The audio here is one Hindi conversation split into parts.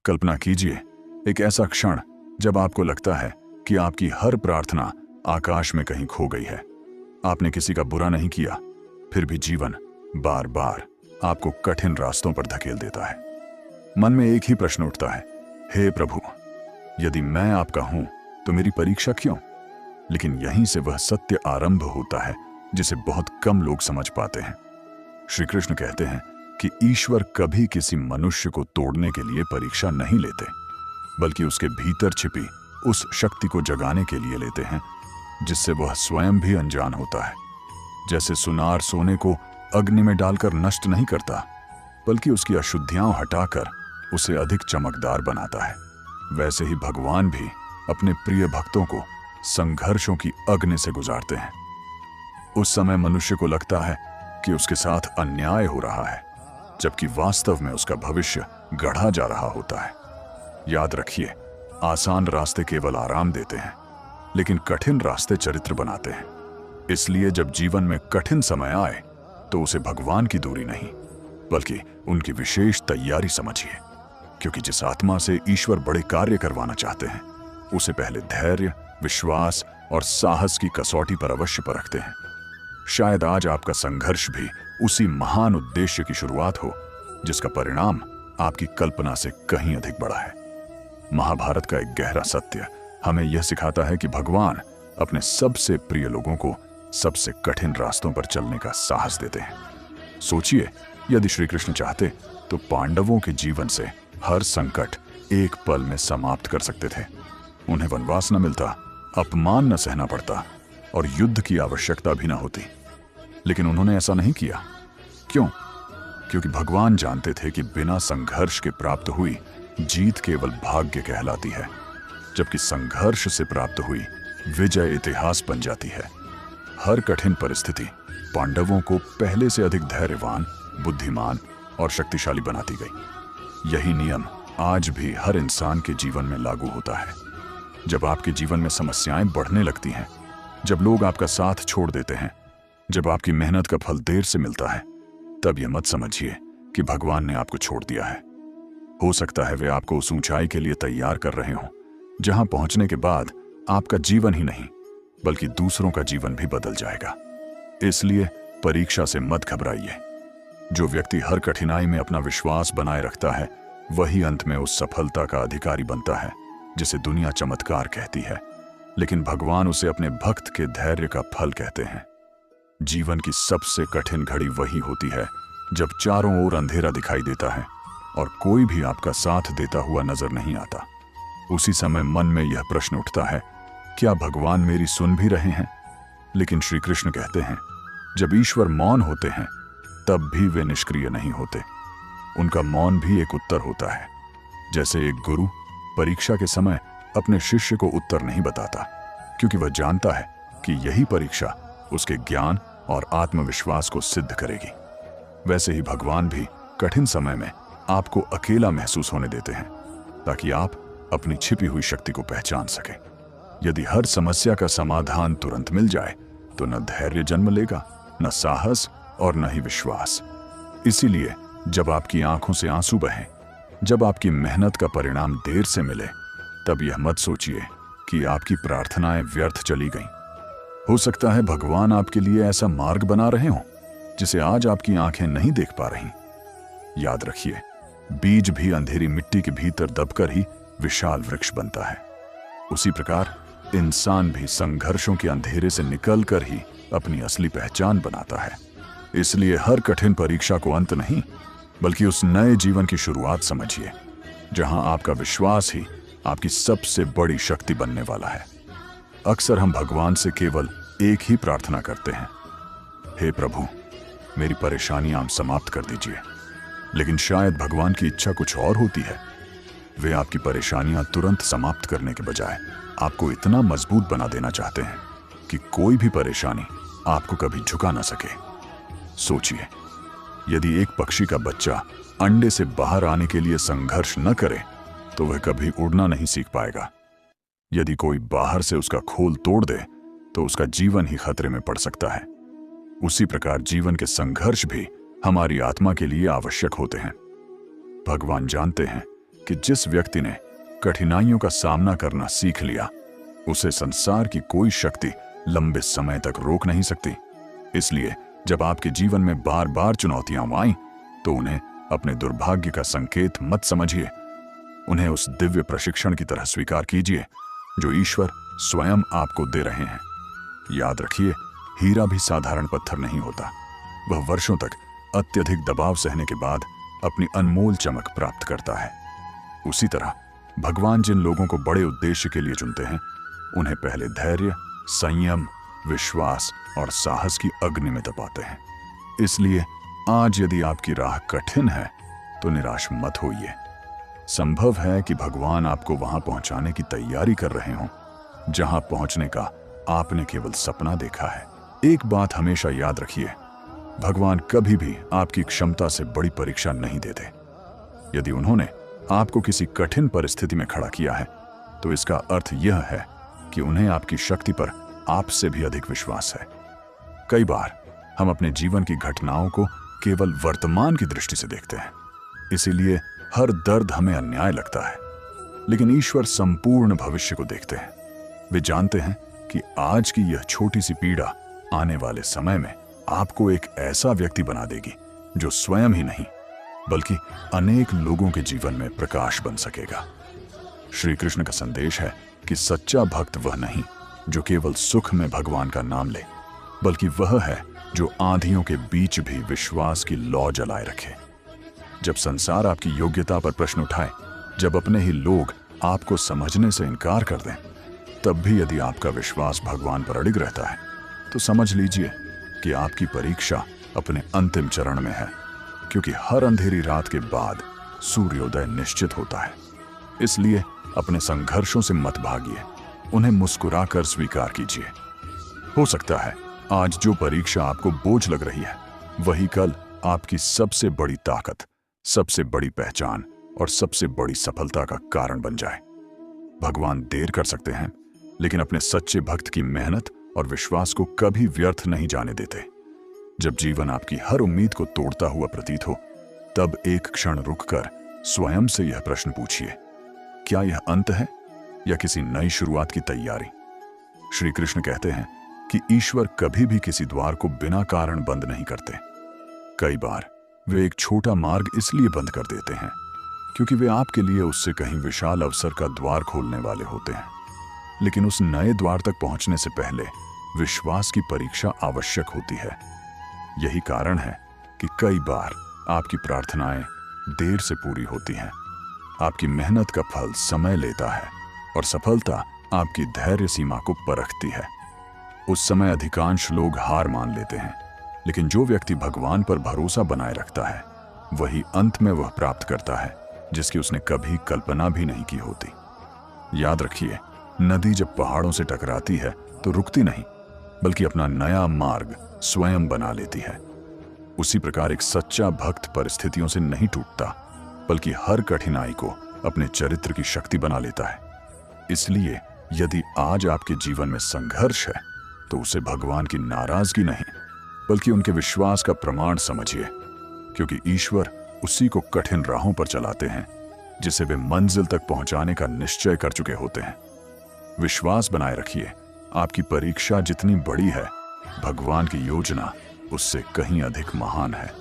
कल्पना कीजिए एक ऐसा क्षण जब आपको लगता है कि आपकी हर प्रार्थना आकाश में कहीं खो गई है। आपने किसी का बुरा नहीं किया, फिर भी जीवन बार बार आपको कठिन रास्तों पर धकेल देता है। मन में एक ही प्रश्न उठता है, हे प्रभु, यदि मैं आपका हूं तो मेरी परीक्षा क्यों? लेकिन यहीं से वह सत्य आरंभ होता है जिसे बहुत कम लोग समझ पाते हैं। श्री कृष्ण कहते हैं कि ईश्वर कभी किसी मनुष्य को तोड़ने के लिए परीक्षा नहीं लेते, बल्कि उसके भीतर छिपी उस शक्ति को जगाने के लिए लेते हैं जिससे वह स्वयं भी अनजान होता है। जैसे सुनार सोने को अग्नि में डालकर नष्ट नहीं करता, बल्कि उसकी अशुद्धियां हटाकर उसे अधिक चमकदार बनाता है, वैसे ही भगवान भी अपने प्रिय भक्तों को संघर्षों की अग्नि से गुजारते हैं। उस समय मनुष्य को लगता है कि उसके साथ अन्याय हो रहा है, जबकि वास्तव में उसका भविष्य गढ़ा जा रहा होता है। याद रखिए, आसान रास्ते केवल आराम देते हैं, लेकिन कठिन रास्ते चरित्र बनाते हैं। इसलिए जब जीवन में कठिन समय आए तो उसे भगवान की दूरी नहीं, बल्कि उनकी विशेष तैयारी समझिए, क्योंकि जिस आत्मा से ईश्वर बड़े कार्य करवाना चाहते हैं उसे पहले धैर्य, विश्वास और साहस की कसौटी पर अवश्य परखते हैं। शायद आज आपका संघर्ष भी उसी महान उद्देश्य की शुरुआत हो जिसका परिणाम आपकी कल्पना से कहीं अधिक बड़ा है। महाभारत का एक गहरा सत्य हमें यह सिखाता है कि भगवान अपने सबसे प्रिय लोगों को सबसे कठिन रास्तों पर चलने का साहस देते हैं। सोचिए, यदि श्री कृष्ण चाहते तो पांडवों के जीवन से हर संकट एक पल में समाप्त कर सकते थे। उन्हें वनवास न मिलता, अपमान न सहना पड़ता और युद्ध की आवश्यकता भी न होती, लेकिन उन्होंने ऐसा नहीं किया। क्यों? क्योंकि भगवान जानते थे कि बिना संघर्ष के प्राप्त हुई जीत केवल भाग्य कहलाती है, जबकि संघर्ष से प्राप्त हुई विजय इतिहास बन जाती है। हर कठिन परिस्थिति पांडवों को पहले से अधिक धैर्यवान, बुद्धिमान और शक्तिशाली बनाती गई। यही नियम आज भी हर इंसान के जीवन में लागू होता है। जब आपके जीवन में समस्याएं बढ़ने लगती हैं, जब लोग आपका साथ छोड़ देते हैं, जब आपकी मेहनत का फल देर से मिलता है, तब यह मत समझिए कि भगवान ने आपको छोड़ दिया है। हो सकता है वे आपको उस ऊंचाई के लिए तैयार कर रहे हों जहां पहुंचने के बाद आपका जीवन ही नहीं बल्कि दूसरों का जीवन भी बदल जाएगा। इसलिए परीक्षा से मत घबराइए। जो व्यक्ति हर कठिनाई में अपना विश्वास बनाए रखता है वही अंत में उस सफलता का अधिकारी बनता है जिसे दुनिया चमत्कार कहती है, लेकिन भगवान उसे अपने भक्त के धैर्य का फल कहते हैं। जीवन की सबसे कठिन घड़ी वही होती है जब चारों ओर अंधेरा दिखाई देता है और कोई भी आपका साथ देता हुआ नजर नहीं आता। उसी समय मन में यह प्रश्न उठता है, क्या भगवान मेरी सुन भी रहे हैं? लेकिन श्री कृष्ण कहते हैं, जब ईश्वर मौन होते हैं तब भी वे निष्क्रिय नहीं होते। उनका मौन भी एक उत्तर होता है। जैसे एक गुरु परीक्षा के समय अपने शिष्य को उत्तर नहीं बताता, क्योंकि वह जानता है कि यही परीक्षा उसके ज्ञान और आत्मविश्वास को सिद्ध करेगी, वैसे ही भगवान भी कठिन समय में आपको अकेला महसूस होने देते हैं ताकि आप अपनी छिपी हुई शक्ति को पहचान सकें। यदि हर समस्या का समाधान तुरंत मिल जाए तो न धैर्य जन्म लेगा, न साहस और न ही विश्वास। इसीलिए जब आपकी आंखों से आंसू बहें, जब आपकी मेहनत का परिणाम देर से मिले, तब यह मत सोचिए कि आपकी प्रार्थनाएं व्यर्थ चली गईं। हो सकता है भगवान आपके लिए ऐसा मार्ग बना रहे हों जिसे आज आपकी आंखें नहीं देख पा रही। याद रखिए, बीज भी अंधेरी मिट्टी के भीतर दबकर ही विशाल वृक्ष बनता है। उसी प्रकार इंसान भी संघर्षों के अंधेरे से निकलकर ही अपनी असली पहचान बनाता है। इसलिए हर कठिन परीक्षा को अंत नहीं, बल्कि उस नए जीवन की शुरुआत समझिए जहां आपका विश्वास ही आपकी सबसे बड़ी शक्ति बनने वाला है। अक्सर हम भगवान से केवल एक ही प्रार्थना करते हैं, हे प्रभु, मेरी परेशानियां आप समाप्त कर दीजिए। लेकिन शायद भगवान की इच्छा कुछ और होती है। वे आपकी परेशानियां तुरंत समाप्त करने के बजाय आपको इतना मजबूत बना देना चाहते हैं कि कोई भी परेशानी आपको कभी झुका ना सके। सोचिए, यदि एक पक्षी का बच्चा अंडे से बाहर आने के लिए संघर्ष न करे तो वह कभी उड़ना नहीं सीख पाएगा। यदि कोई बाहर से उसका खोल तोड़ दे तो उसका जीवन ही खतरे में पड़ सकता है। उसी प्रकार जीवन के संघर्ष भी हमारी आत्मा के लिए आवश्यक होते हैं। भगवान जानते हैं कि जिस व्यक्ति ने कठिनाइयों का सामना करना सीख लिया, उसे संसार की कोई शक्ति लंबे समय तक रोक नहीं सकती। इसलिए जब आपके जीवन में बार बार चुनौतियां आईं, तो उन्हें अपने दुर्भाग्य का संकेत मत समझिए। उन्हें उस दिव्य प्रशिक्षण की तरह स्वीकार कीजिए जो ईश्वर स्वयं आपको दे रहे हैं। याद रखिए, हीरा भी साधारण पत्थर नहीं होता। वह वर्षों तक अत्यधिक दबाव सहने के बाद अपनी अनमोल चमक प्राप्त करता है। उसी तरह भगवान जिन लोगों को बड़े उद्देश्य के लिए चुनते हैं, उन्हें पहले धैर्य, संयम, विश्वास और साहस की अग्नि में तपाते हैं। इसलिए आज यदि आपकी राह कठिन है तो निराश मत होइए। संभव है कि भगवान आपको वहां पहुंचाने की तैयारी कर रहे हों जहां पहुंचने का आपने केवल सपना देखा है। एक बात हमेशा याद रखिए, भगवान कभी भी आपकी क्षमता से बड़ी परीक्षा नहीं देते। यदि उन्होंने आपको किसी कठिन परिस्थिति में खड़ा किया है, तो इसका अर्थ यह है कि उन्हें आपकी शक्ति पर आपसे भी अधिक विश्वास है। कई बार हम अपने जीवन की घटनाओं को केवल वर्तमान की दृष्टि से देखते हैं, इसीलिए हर दर्द हमें अन्याय लगता है। लेकिन ईश्वर संपूर्ण भविष्य को देखते हैं। वे जानते हैं कि आज की यह छोटी सी पीड़ा आने वाले समय में आपको एक ऐसा व्यक्ति बना देगी जो स्वयं ही नहीं बल्कि अनेक लोगों के जीवन में प्रकाश बन सकेगा। श्री कृष्ण का संदेश है कि सच्चा भक्त वह नहीं जो केवल सुख में भगवान का नाम ले, बल्कि वह है जो आंधियों के बीच भी विश्वास की लौ जलाए रखे। जब संसार आपकी योग्यता पर प्रश्न उठाए, जब अपने ही लोग आपको समझने से इनकार कर दें, तब भी यदि आपका विश्वास भगवान पर अडिग रहता है, तो समझ लीजिए कि आपकी परीक्षा अपने अंतिम चरण में है, क्योंकि हर अंधेरी रात के बाद सूर्योदय निश्चित होता है। इसलिए अपने संघर्षों से मत भागिए, उन्हें मुस्कुराकर स्वीकार कीजिए। हो सकता है आज जो परीक्षा आपको बोझ लग रही है, वही कल आपकी सबसे बड़ी ताकत, सबसे बड़ी पहचान और सबसे बड़ी सफलता का कारण बन जाए। भगवान देर कर सकते हैं, लेकिन अपने सच्चे भक्त की मेहनत और विश्वास को कभी व्यर्थ नहीं जाने देते। जब जीवन आपकी हर उम्मीद को तोड़ता हुआ प्रतीत हो, तब एक क्षण रुककर स्वयं से यह प्रश्न पूछिए, क्या यह अंत है या किसी नई शुरुआत की तैयारी? श्री कृष्ण कहते हैं कि ईश्वर कभी भी किसी द्वार को बिना कारण बंद नहीं करते। कई बार वे एक छोटा मार्ग इसलिए बंद कर देते हैं क्योंकि वे आपके लिए उससे कहीं विशाल अवसर का द्वार खोलने वाले होते हैं। लेकिन उस नए द्वार तक पहुंचने से पहले विश्वास की परीक्षा आवश्यक होती है। यही कारण है कि कई बार आपकी प्रार्थनाएं देर से पूरी होती हैं। आपकी मेहनत का फल समय लेता है और सफलता आपकी धैर्य सीमा को परखती है। उस समय अधिकांश लोग हार मान लेते हैं, लेकिन जो व्यक्ति भगवान पर भरोसा बनाए रखता है, वही अंत में वह प्राप्त करता है जिसकी उसने कभी कल्पना भी नहीं की होती। याद रखिए, नदी जब पहाड़ों से टकराती है तो रुकती नहीं, बल्कि अपना नया मार्ग स्वयं बना लेती है। उसी प्रकार एक सच्चा भक्त परिस्थितियों से नहीं टूटता, बल्कि हर कठिनाई को अपने चरित्र की शक्ति बना लेता है। इसलिए यदि आज आपके जीवन में संघर्ष है, तो उसे भगवान की नाराजगी नहीं, बल्कि उनके विश्वास का प्रमाण समझिए, क्योंकि ईश्वर उसी को कठिन राहों पर चलाते हैं जिसे वे मंजिल तक पहुंचाने का निश्चय कर चुके होते हैं। विश्वास बनाए रखिए, आपकी परीक्षा जितनी बड़ी है, भगवान की योजना उससे कहीं अधिक महान है।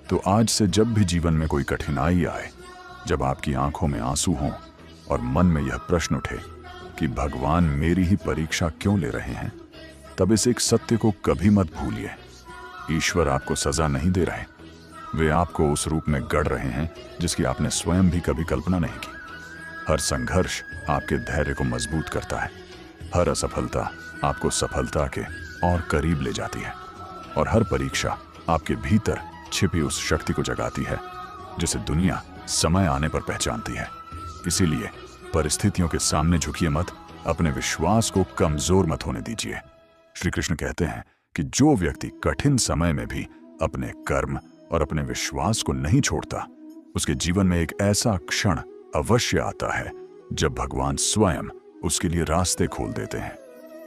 तो आज से जब भी जीवन में कोई कठिनाई आए, जब आपकी आंखों में आंसू हों और मन में यह प्रश्न उठे कि भगवान मेरी ही परीक्षा क्यों ले रहे हैं, तब इस एक सत्य को कभी मत भूलिए, ईश्वर आपको सजा नहीं दे रहे, वे आपको उस रूप में गढ़ रहे हैं जिसकी आपने स्वयं भी कभी कल्पना नहीं की। हर संघर्ष आपके धैर्य को मजबूत करता है, हर असफलता आपको सफलता के और करीब ले जाती है, और हर परीक्षा आपके भीतर छिपी उस शक्ति को जगाती है जिसे दुनिया समय आने पर पहचानती है। इसीलिए परिस्थितियों के सामने झुकिए मत, अपने विश्वास को कमजोर मत होने दीजिए। श्री कृष्ण कहते हैं कि जो व्यक्ति कठिन समय में भी अपने कर्म और अपने विश्वास को नहीं छोड़ता, उसके जीवन में एक ऐसा क्षण अवश्य आता है जब भगवान स्वयं उसके लिए रास्ते खोल देते हैं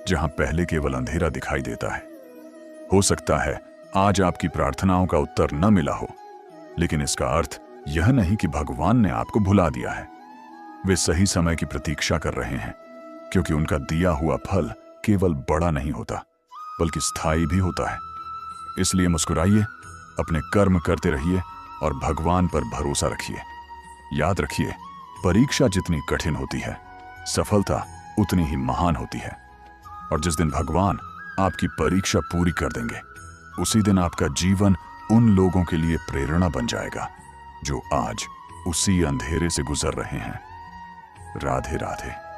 जहां पहले केवल अंधेरा दिखाई देता है। हो सकता है आज आपकी प्रार्थनाओं का उत्तर न मिला हो, लेकिन इसका अर्थ यह नहीं कि भगवान ने आपको भुला दिया है। वे सही समय की प्रतीक्षा कर रहे हैं, क्योंकि उनका दिया हुआ फल केवल बड़ा नहीं होता बल्कि स्थायी भी होता है। इसलिए मुस्कुराइए, अपने कर्म करते रहिए और भगवान पर भरोसा रखिए। याद रखिए, परीक्षा जितनी कठिन होती है, सफलता उतनी ही महान होती है। और जिस दिन भगवान आपकी परीक्षा पूरी कर देंगे, उसी दिन आपका जीवन उन लोगों के लिए प्रेरणा बन जाएगा जो आज उसी अंधेरे से गुजर रहे हैं। राधे राधे।